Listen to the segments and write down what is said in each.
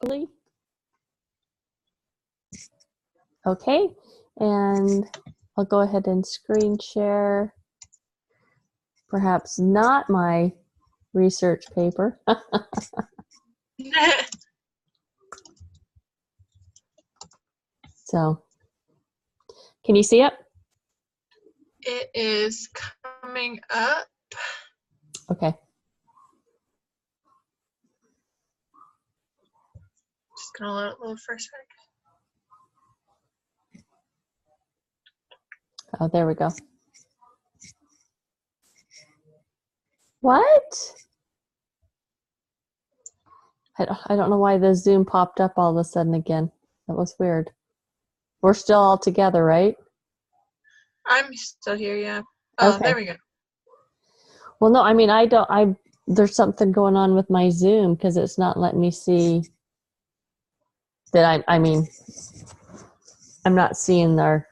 properly? Okay, and I'll go ahead and screen share. Perhaps not my research paper. So, can you see it? It is coming up. Okay. Just gonna let it load for a sec. Oh, there we go. What? I don't know why the Zoom popped up all of a sudden again. That was weird. We're still all together, right? I'm still here, yeah. Oh, Okay. there we go. Well, no, I mean, there's something going on with my Zoom because it's not letting me see that I'm not seeing their.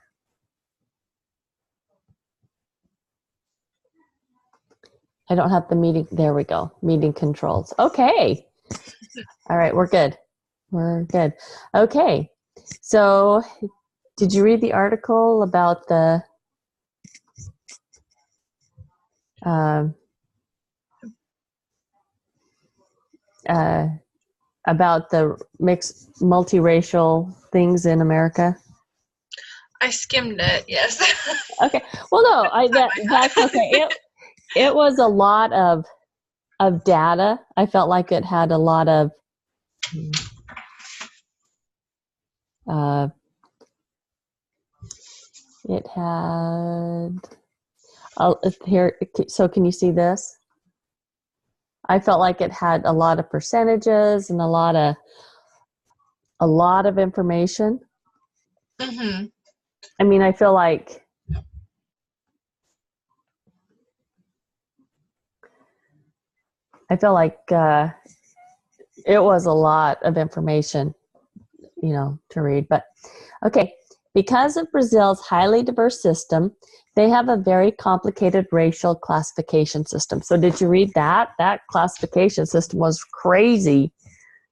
I don't have the meeting. There we go. Meeting controls. Okay. All right. We're good. We're good. Okay. So did you read the article about the mixed multiracial things in America? I skimmed it, yes. Okay. Well, no, that's okay. It was a lot of data. I felt like it had a lot of it had here. So can you see this? I felt like it had a lot of percentages and a lot of information. Mm-hmm. I mean, I feel like it was a lot of information, to read. But okay, because of Brazil's highly diverse system, they have a very complicated racial classification system. So did you read that? That classification system was crazy.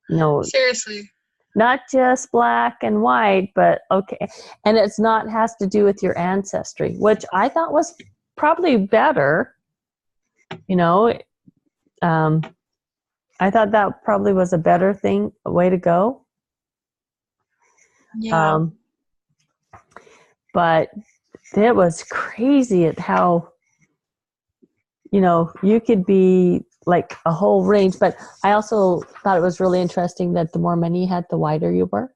Seriously. Not just black and white, but okay. And it's not has to do with your ancestry, which I thought was probably better. I thought that probably was a better a way to go. Yeah. But it was crazy at how, you could be like a whole range. But I also thought it was really interesting that the more money you had, the whiter you were.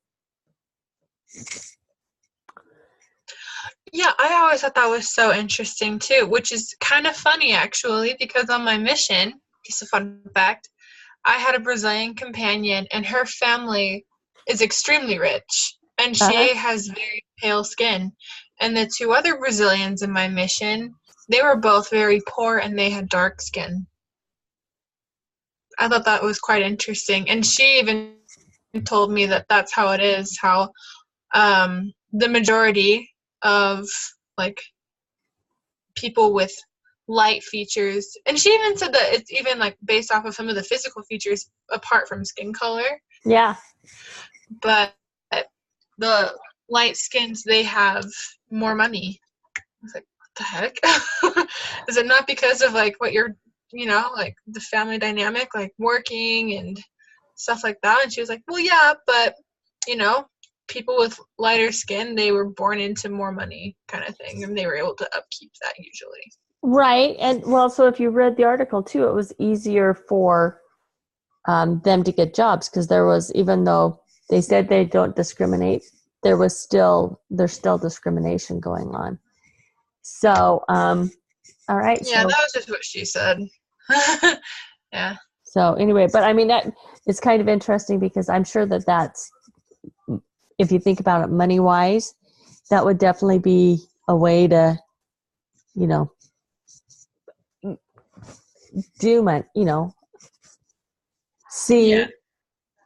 Yeah, I always thought that was so interesting too, which is kind of funny actually, because on my mission, just a fun fact, I had a Brazilian companion and her family is extremely rich and she has very pale skin. And the two other Brazilians in my mission, they were both very poor and they had dark skin. I thought that was quite interesting. And she even told me that that's how it is, how the majority of like people with light features, and she even said that it's even like based off of some of the physical features apart from skin color. Yeah. But the light skins, they have more money. I was like, what the heck? Is it not because of like what you're, like the family dynamic, like working and stuff like that? And she was like, well, yeah, but people with lighter skin, they were born into more money kind of thing, and they were able to upkeep that usually. Right. And well, so if you read the article too, it was easier for them to get jobs because even though they said they don't discriminate, there's still discrimination going on. So, all right. Yeah, that was just what she said. Yeah. So anyway, but I mean, that it's kind of interesting because I'm sure that's, if you think about it money wise, that would definitely be a way to, do my, see. Yeah.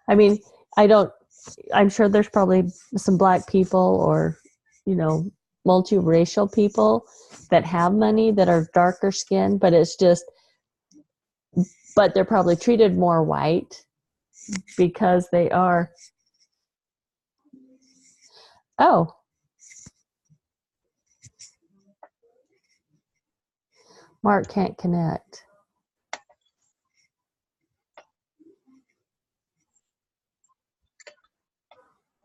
I mean, I'm sure there's probably some black people or, multiracial people that have money that are darker skinned, but they're probably treated more white because they are. Oh. Mark can't connect.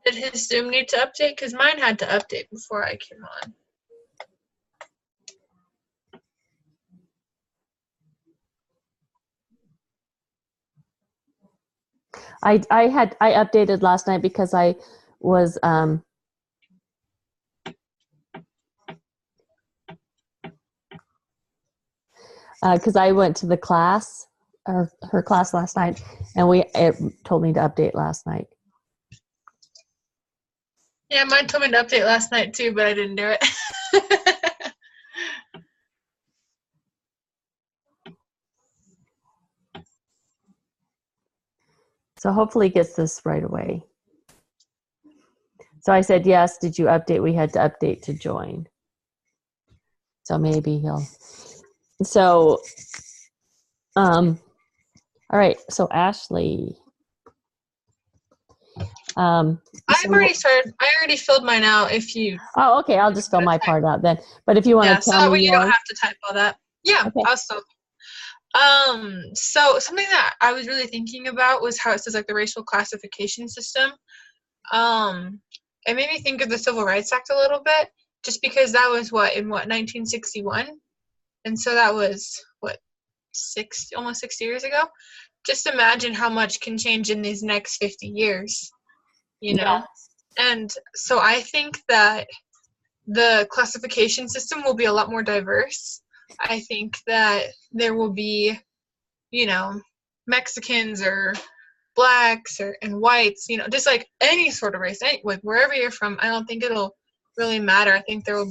Did his Zoom need to update? Because mine had to update before I came on. I updated last night because I was because I went to the class or her class last night, and it told me to update last night. Yeah, mine told me to update last night too, but I didn't do it. So hopefully it gets this right away. So I said, yes, did you update? We had to update to join. So maybe he'll. So, all right. So Ashley. I've already started. I already filled mine out. If you. Oh, okay. I'll just fill my part out then. But if you want to so tell that me way you more. don't have to type all that. Yeah, Okay. I'll still. So something that I was really thinking about was how it says like the racial classification system. It made me think of the Civil Rights Act a little bit, just because that was in 1961, and so that was almost 60 years ago. Just imagine how much can change in these next 50 years, you know? Yeah. And so I think that the classification system will be a lot more diverse. I think that there will be, Mexicans or blacks and whites, just like any sort of race, like wherever you're from. I don't think it'll really matter. I think there will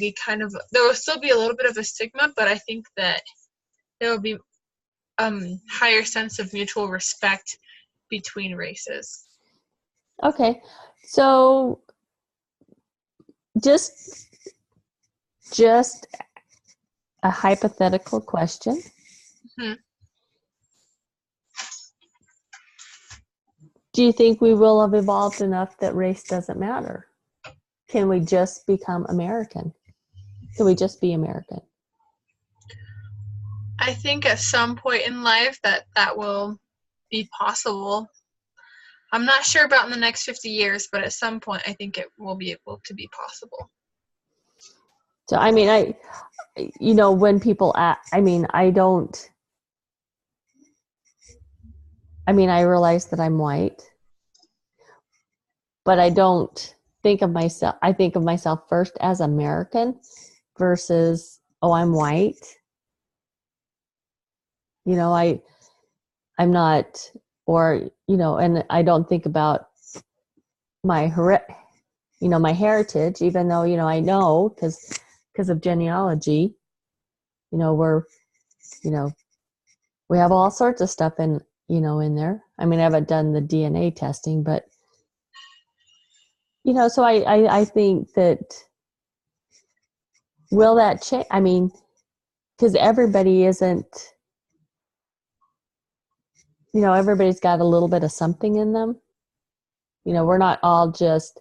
still be a little bit of a stigma, but I think that there will be higher sense of mutual respect between races. Okay. So just a hypothetical question. Mm-hmm. Do you think we will have evolved enough that race doesn't matter? Can we just become American? Can we just be American? I think at some point in life that will be possible. I'm not sure about in the next 50 years, but at some point I think it will be able to be possible. So, I mean, when people ask, I realize that I'm white, but I don't think of myself, I think of myself first as American versus, oh, I'm white. I'm not, or, and I don't think about my heritage, even though, I know because of genealogy, we're, we have all sorts of stuff in there. I mean, I haven't done the DNA testing, but, so I think that, will that change? I mean, because everybody isn't, everybody's got a little bit of something in them. We're not all just,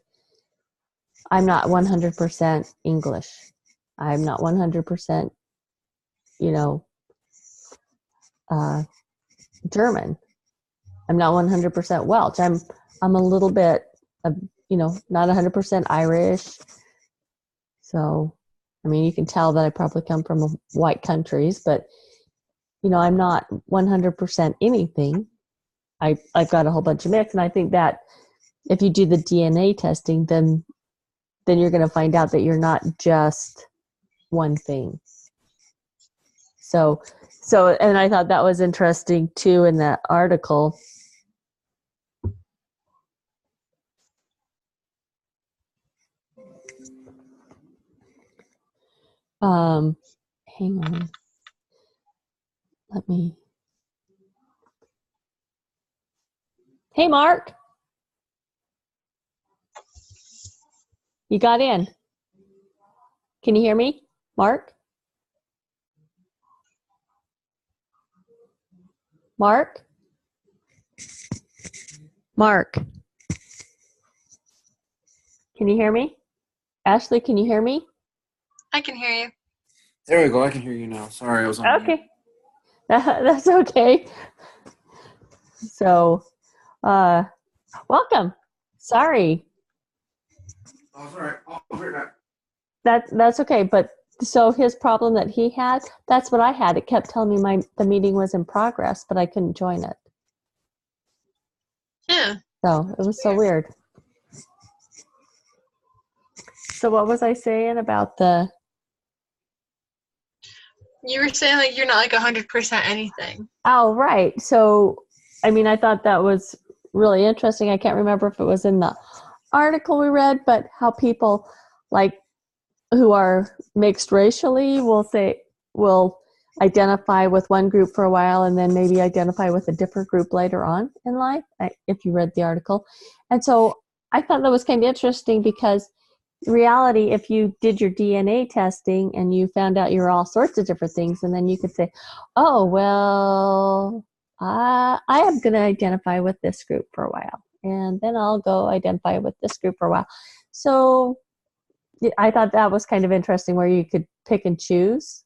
I'm not 100% English. I'm not 100%, German. I'm not 100% Welsh. I'm a little bit of, not 100% Irish. So, I mean, you can tell that I probably come from white countries, but, I'm not 100% anything. I've got a whole bunch of mix. And I think that if you do the DNA testing, then you're going to find out that you're not just one thing. So, and I thought that was interesting too in that article. Hang on. Hey, Mark. You got in. Can you hear me, Mark? Mark? Mark, can you hear me? Ashley, can you hear me? I can hear you. There we go. I can hear you now. Sorry, I was on mute. Okay. That's okay. So, welcome. Sorry. Oh, it's all right. I'll be right back. That's okay. But so his problem that he had, that's what I had. It kept telling me the meeting was in progress, but I couldn't join it. Yeah. So it was so weird. So what was I saying about the? You were saying like you're not like 100% anything. Oh, right. So, I mean, I thought that was really interesting. I can't remember if it was in the article we read, but how people like who are mixed racially will identify with one group for a while and then maybe identify with a different group later on in life, if you read the article. And so I thought that was kind of interesting because in reality, if you did your DNA testing and you found out you're all sorts of different things, and then you could say, oh, well, I am going to identify with this group for a while, and then I'll go identify with this group for a while. So I thought that was kind of interesting where you could pick and choose.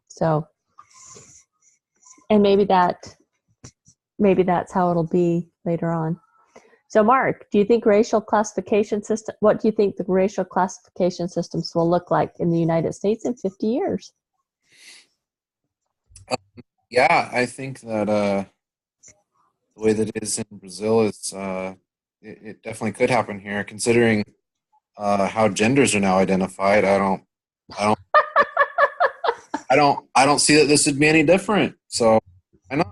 So, and maybe that's how it'll be later on. So, Mark, do you think what do you think the racial classification systems will look like in the United States in 50 years? Yeah, I think that the way that it is in Brazil is it definitely could happen here, considering how genders are now identified. I don't see that this would be any different. So, I know.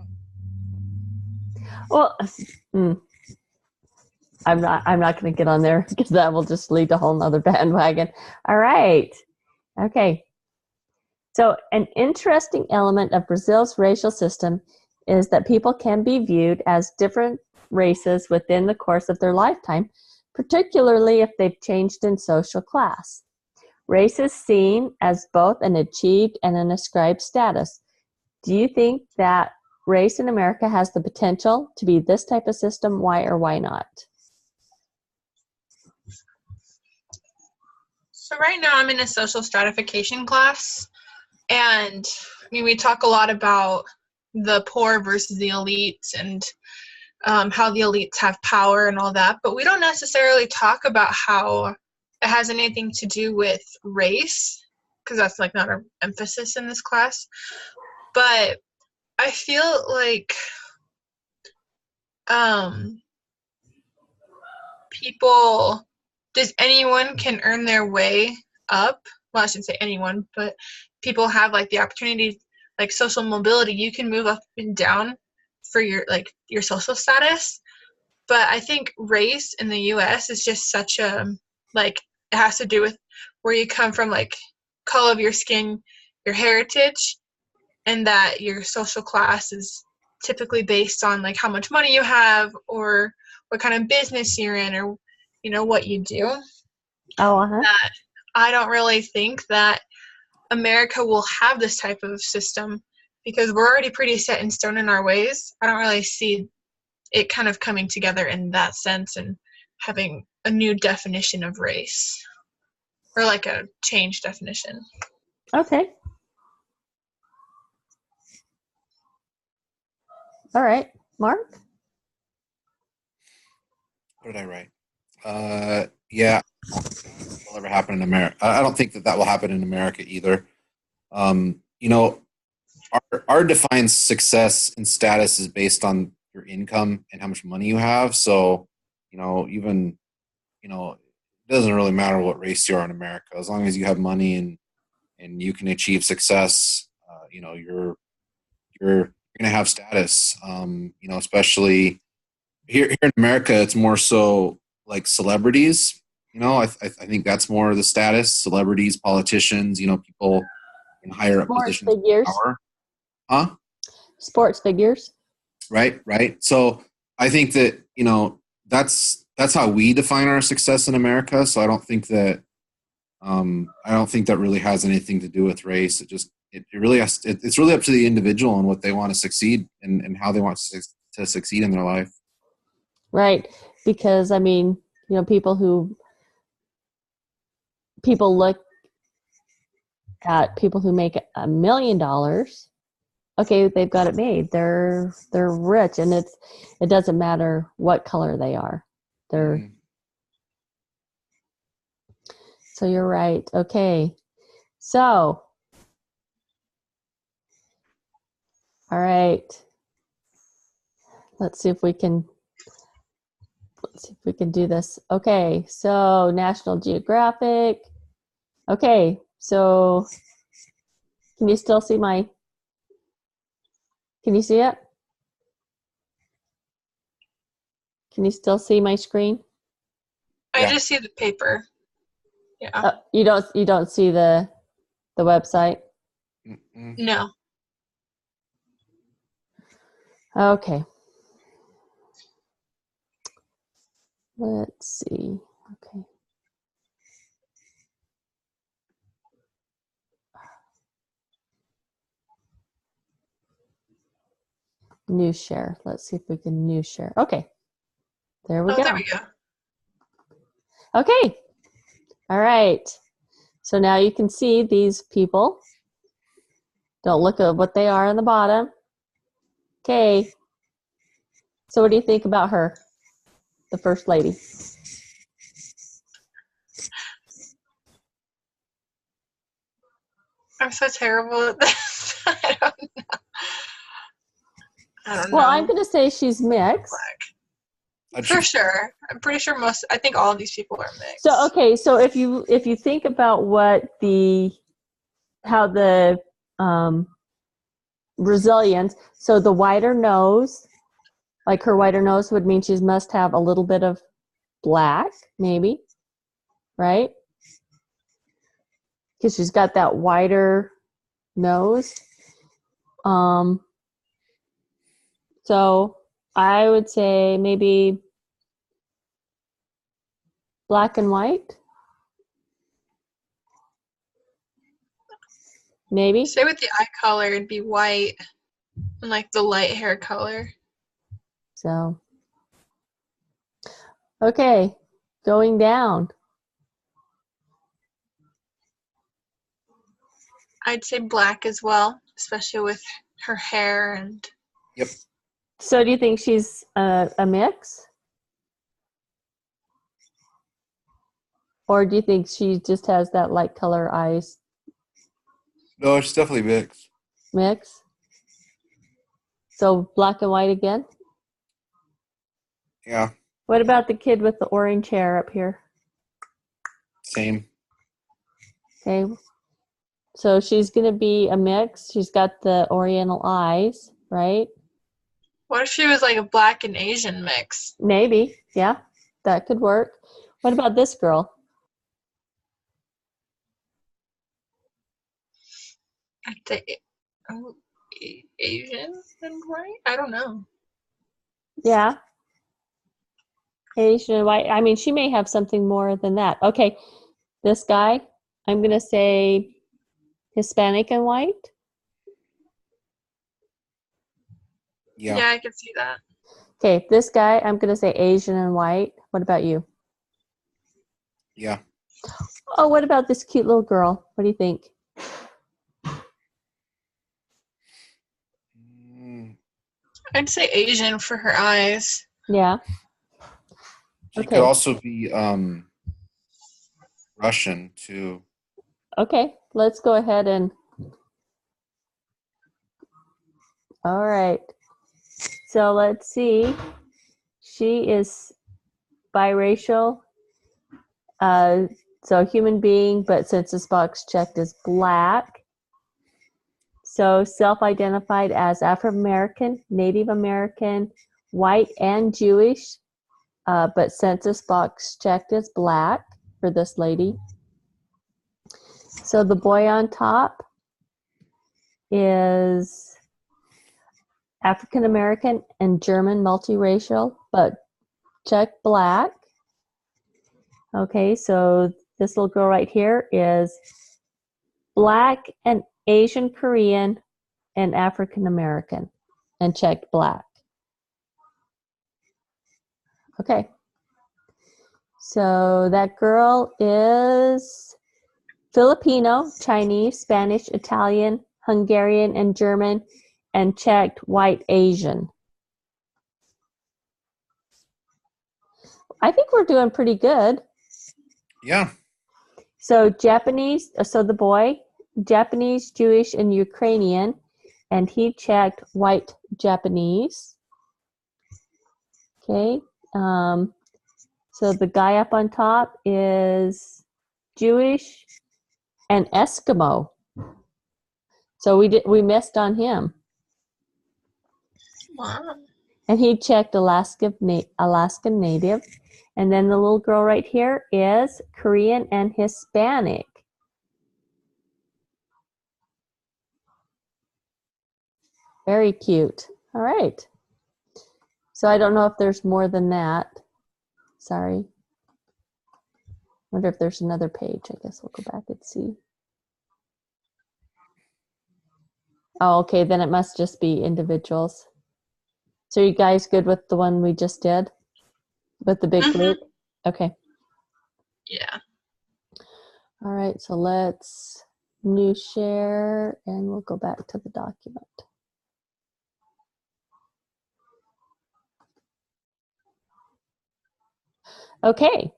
Well, I'm not going to get on there because that will just lead to a whole nother bandwagon. All right. Okay. So an interesting element of Brazil's racial system is that people can be viewed as different races within the course of their lifetime, particularly if they've changed in social class. Race is seen as both an achieved and an ascribed status. Do you think that race in America has the potential to be this type of system? Why or why not? So right now I'm in a social stratification class, and I mean we talk a lot about the poor versus the elites and how the elites have power and all that, but we don't necessarily talk about how it has anything to do with race, because that's like not our emphasis in this class. But I feel like anyone can earn their way up. Well, I shouldn't say anyone, but people have like the opportunity, like social mobility. You can move up and down for your social status. But I think race in the US is just such a, like, it has to do with where you come from, like color of your skin, your heritage, and that your social class is typically based on like how much money you have or what kind of business you're in or what you do. That I don't really think that America will have this type of system because we're already pretty set in stone in our ways. I don't really see it kind of coming together in that sense and having a new definition of race or like a changed definition. Okay. All right. Mark? What did I write? Yeah, will ever happen in America. I don't think that will happen in America either. Our defined success and status is based on your income and how much money you have. So, it doesn't really matter what race you are in America, as long as you have money and you can achieve success. You're going to have status. Especially here in America, it's more so like celebrities. I think that's more of the status. Celebrities, politicians, people in higher up positions of power. Huh? Sports figures. Right. So I think that, that's how we define our success in America. So I don't think that really has anything to do with race. It really it's really up to the individual and what they want to succeed and how they want to succeed in their life. Right. Because, I mean, people look at people who make $1 million. Okay, they've got it made. They're rich, and it doesn't matter what color they are. They're So you're right. Okay. So, all right. Let's see if we can do this. Okay. So, National Geographic. Okay. So, can you still see can you see it? Can you still see my screen? I just see the paper. Yeah. You don't see the website? No. Okay. Let's see. Okay. New share. Let's see if we can new share. Okay. There we go. There we go. Okay. All right. So now you can see these people. Don't look at what they are on the bottom. Okay. So what do you think about her, the First Lady? I'm so terrible at this. I don't know. Well, I'm going to say she's mixed. For sure. I'm pretty sure I think all of these people are mixed. So, okay. So if you think about how the resilience, so the wider nose, like her wider nose would mean she must have a little bit of black, maybe, right? Because she's got that wider nose. So I would say maybe black and white. Maybe. Say with the eye color, it'd be white and like the light hair color. So, okay, going down. I'd say black as well, especially with her hair and. Yep. So do you think she's a mix? Or do you think she just has that light color eyes? No, it's definitely mixed. Mix? So black and white again? Yeah. What about the kid with the orange hair up here? Same. Okay. So she's going to be a mix. She's got the oriental eyes, right? What if she was like a black and Asian mix? Maybe. Yeah, that could work. What about this girl? I'd say Asian and white? I don't know. Yeah. Asian and white. I mean, she may have something more than that. Okay. This guy, I'm going to say Hispanic and white. Yeah. Yeah, I could see that. Okay. This guy, I'm going to say Asian and white. What about you? Yeah. Oh, what about this cute little girl? What do you think? I'd say Asian for her eyes. Yeah. She could also be Russian too. Okay, let's go ahead and. All right. So let's see. She is biracial. So human being, but census box checked as black. So self-identified as Afro-American, Native American, white, and Jewish, but census box checked as black for this lady. So the boy on top is African American and German multiracial, but check black. Okay, so this little girl right here is black and Asian Korean and African American and checked black. Okay. So that girl is Filipino, Chinese, Spanish, Italian, Hungarian, and German, and checked white Asian. I think we're doing pretty good. Yeah. So Japanese, so the boy, Japanese, Jewish, and Ukrainian, and he checked white Japanese. Okay. So the guy up on top is Jewish and Eskimo. So we missed on him. Wow. And he checked Alaskan Native. And then the little girl right here is Korean and Hispanic. Very cute. All right. So I don't know if there's more than that. Sorry. Wonder if there's another page. I guess we'll go back and see. Oh, okay. Then it must just be individuals. So you guys good with the one we just did? With the big group? Okay. Yeah. All right. So let's new share and we'll go back to the document. Okay.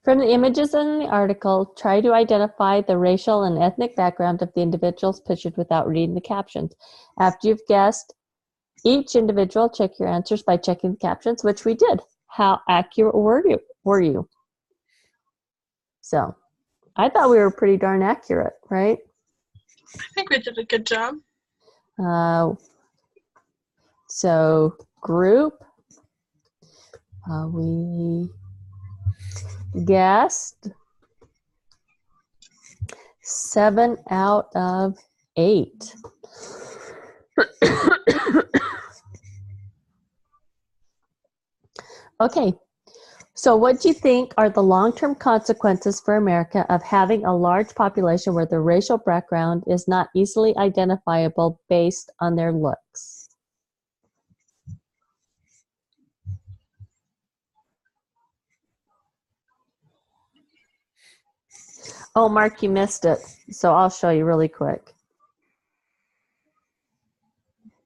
From the images in the article, try to identify the racial and ethnic background of the individuals pictured without reading the captions. After you've guessed each individual, check your answers by checking the captions, which we did. How accurate were you? So, I thought we were pretty darn accurate, right? I think we did a good job. So, group, we guessed 7 out of 8. Okay, so what do you think are the long-term consequences for America of having a large population where the racial background is not easily identifiable based on their looks? Oh, Mark, you missed it. So I'll show you really quick.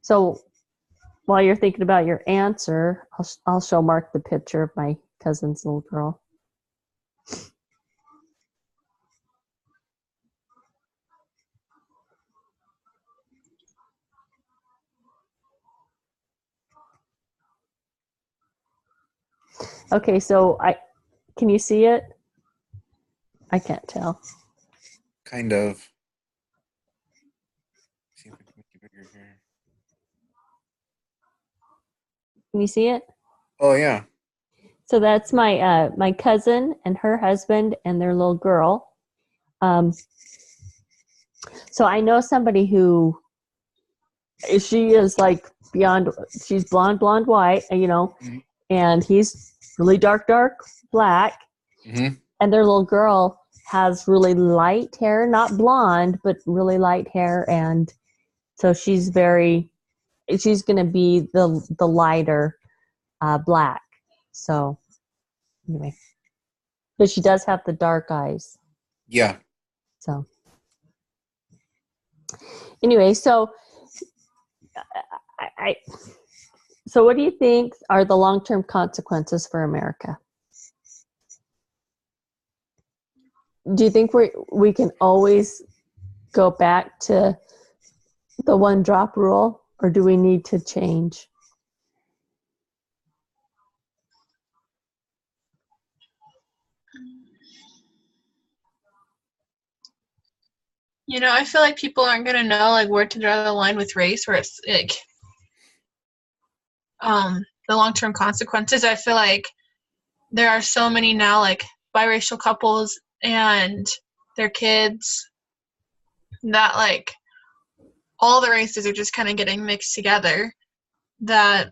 So while you're thinking about your answer, I'll show Mark the picture of my cousin's little girl. Okay, so can you see it? I can't tell. Kind of. See if I can make it bigger here. Can you see it? Oh yeah. So that's my my cousin and her husband and their little girl. So I know somebody who she is like beyond. She's blonde, white, Mm-hmm. and he's really dark black. Mm-hmm. And their little girl has really light hair, not blonde, but really light hair, and so she's going to be the lighter black. So anyway, but she does have the dark eyes. Yeah. So anyway, so so what do you think are the long-term consequences for America? Do you think we can always go back to the one drop rule, or do we need to change? I feel like people aren't gonna know like where to draw the line with race, where it's like the long-term consequences. I feel like there are so many now like biracial couples and their kids that like all the races are just kind of getting mixed together, that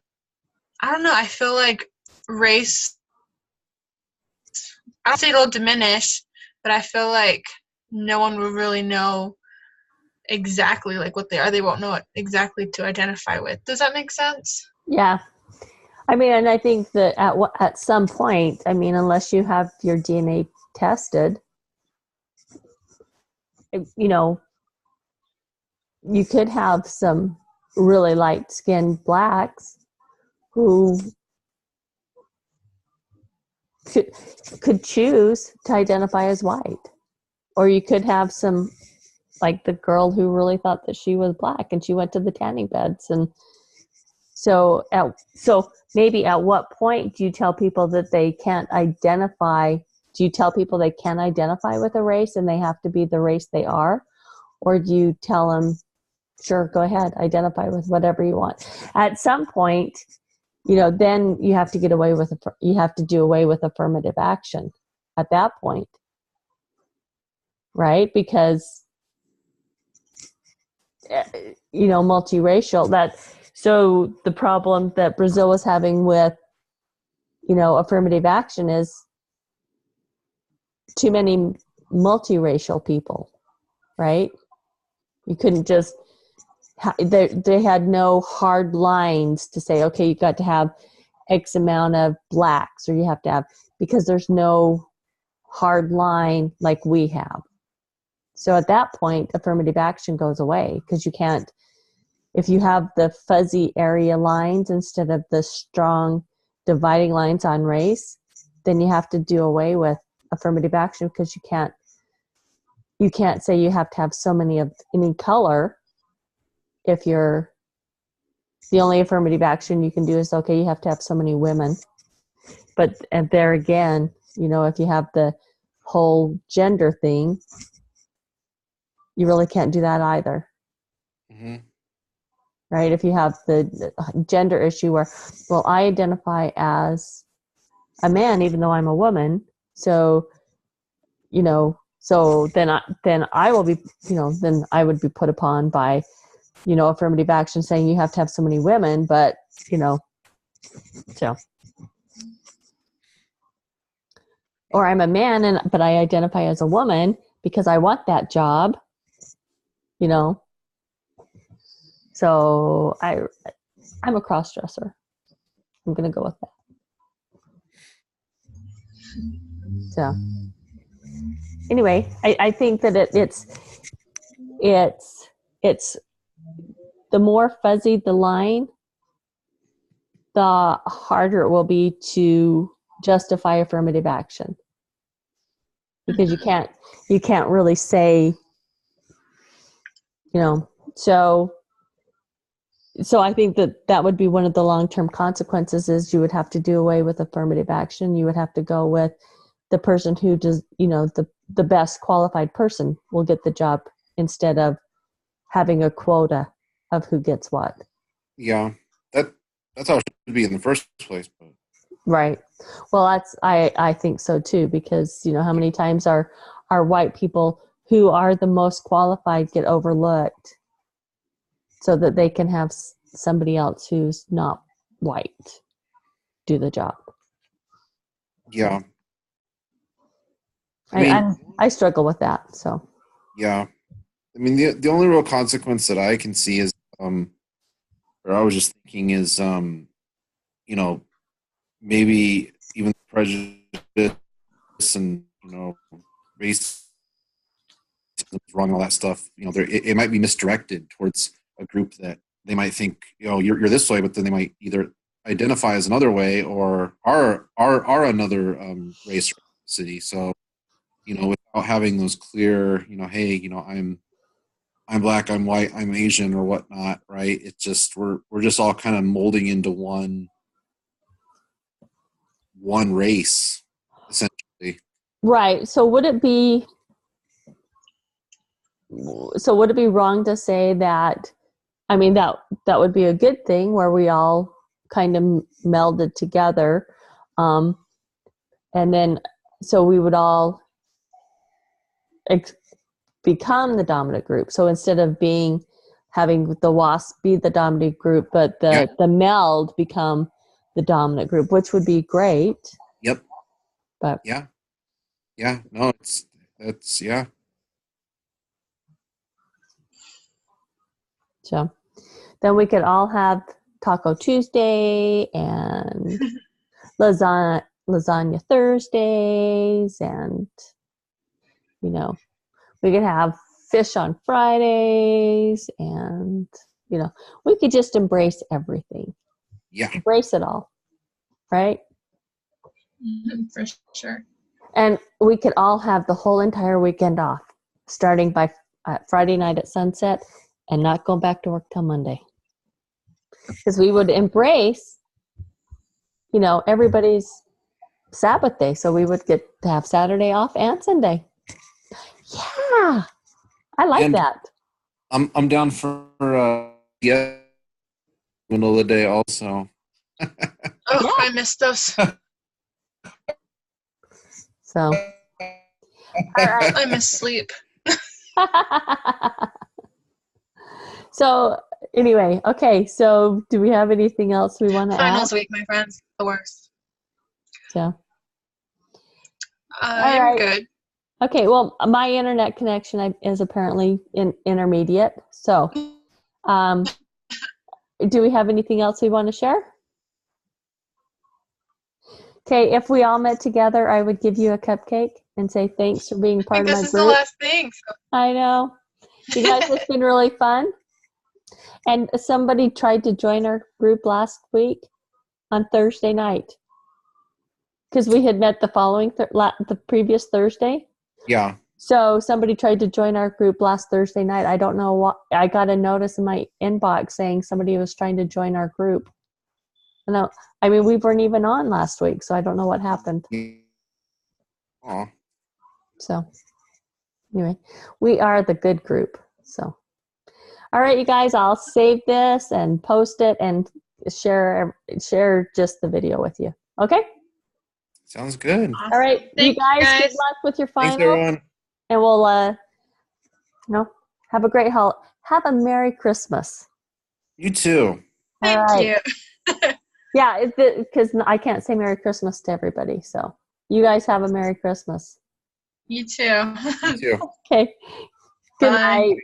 I don't know, I feel like race, I don't say it'll diminish, but I feel like no one will really know exactly like what they are. They won't know what exactly to identify with. Does that make sense? Yeah. I mean, and I think that at some point, I mean, unless you have your DNA tested, you know, you could have some really light-skinned blacks who could choose to identify as white. Or you could have some, like the girl who really thought that she was black and she went to the tanning beds. And so maybe at what point do you tell people that they can't identify? Do you tell people they can identify with a race and they have to be the race they are? Or do you tell them, sure, go ahead, identify with whatever you want? At some point, then you have to do away with affirmative action at that point, right? Because multiracial, so the problem that Brazil was having with affirmative action is too many multiracial people, right? You couldn't just they had no hard lines to say, okay, you got to have X amount of blacks, or you have to have, because there's no hard line like we have. So at that point, affirmative action goes away, because you can't, if you have the fuzzy area lines instead of the strong dividing lines on race, then you have to do away with affirmative action, because you can't say you have to have so many of any color. If you're, the only affirmative action you can do is, okay, you have to have so many women. But there again, if you have the whole gender thing, you really can't do that either. Mm-hmm. Right? If you have the gender issue where, well, I identify as a man even though I'm a woman, so then I will be, then I would be put upon by, affirmative action saying you have to have so many women, but so. Or I'm a man but I identify as a woman because I want that job, So I'm a cross-dresser. I'm going to go with that. So anyway, I think that it's the more fuzzy the line, the harder it will be to justify affirmative action, because you can't really say, so I think that would be one of the long-term consequences, is you would have to do away with affirmative action. You would have to go with the person who does, the best qualified person will get the job, instead of having a quota of who gets what. Yeah, that's how it should be in the first place. But Right. Well, I think so too, because how many times are white people who are the most qualified get overlooked so that they can have somebody else who's not white do the job. Yeah. I struggle with that. So. Yeah. I mean, the only real consequence that I can see is, or I was just thinking is, maybe even prejudice and, race wrong, all that stuff, it might be misdirected towards a group that they might think, you're this way, but then they might either identify as another way or are another race or city. So, without having those clear, hey, I'm black, I'm white, I'm Asian, or whatnot, right? It's just we're just all kind of molding into one race, essentially. Right. So would it be wrong to say that? I mean, that would be a good thing, where we all kind of melded together, and then so we would all become the dominant group. So instead of having the WASP be the dominant group, but the meld become the dominant group, which would be great. Yep. But yeah, no, that's yeah. So then we could all have Taco Tuesday and lasagna Thursdays, and you know, we could have fish on Fridays, and you know, we could just embrace everything. Yeah. Embrace it all, right? For sure. And we could all have the whole entire weekend off, starting by Friday night at sunset, and not go back to work till Monday. Because we would embrace, you know, everybody's Sabbath day. So we would get to have Saturday off and Sunday. Yeah, I like And that. I'm down for yeah, middle of the day also. Oh, Yeah. I missed those. So, all right. I miss sleep. So, anyway, okay. So, do we have anything else we want to add? Finals week, my friends. The worst. So, I'm right. good. okay. Well, my internet connection is apparently intermediate. So, do we have anything else we want to share? Okay, if we all met together, I would give you a cupcake and say thanks for being I part think of my this is the group. last thing. So. I know. You guys, it's been really fun. And somebody tried to join our group last week on Thursday night because we had met the following the previous Thursday. Yeah. So somebody tried to join our group last Thursday night. I don't know what. I got a notice in my inbox saying somebody was trying to join our group. No, I mean, we weren't even on last week, so I don't know what happened. Aw. So anyway, we are the good group. So, all right, you guys, I'll save this and post it and share just the video with you. Okay? Sounds good. Awesome. All right, Thank you guys, good luck with your Thanks, final. everyone. And we'll, have a great have a Merry Christmas. You too. Thank All right. you. Yeah, because I can't say Merry Christmas to everybody. So you guys have a Merry Christmas. You too. You too. Okay. Good Bye. night.